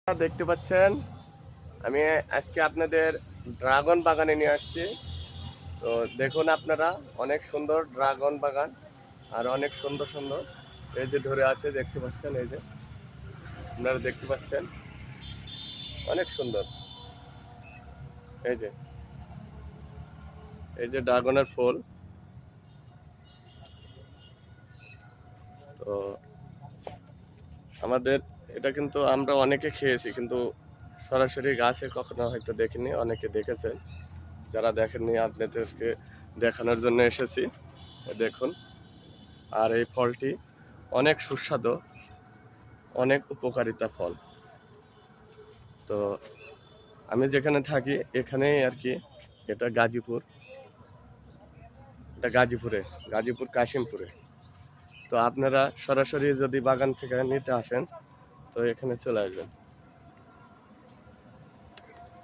দেখতে পাচ্ছেন আমি আজকে আপনাদের ড্রাগন বাগানে নিয়ে আসছি। তো দেখুন আপনারা, অনেক সুন্দর ড্রাগন বাগান আর অনেক সুন্দর সুন্দর এই যে ধরে আছে, দেখতে পাচ্ছেন, এই যে আপনারা দেখতে পাচ্ছেন অনেক সুন্দর। এই যে এই যে ড্রাগনের ফুল। তো আমাদের এটা কিন্তু আমরা অনেকে খেয়েছি, কিন্তু সরাসরি গাছে কখনো হয়তো দেখিনি। অনেকে দেখেছেন, যারা দেখেননি আপনাদেরকে দেখানোর জন্য এসেছি। দেখুন, আর এই ফলটি অনেক সুস্বাদু, অনেক উপকারিতা ফল। তো আমি যেখানে থাকি এখানেই আর কি, এটা গাজীপুর, এটা গাজীপুর কাশিমপুরে। তো আপনারা সরাসরি যদি বাগান থেকে নিতে আসেন তো এখানে চলে আসবেন।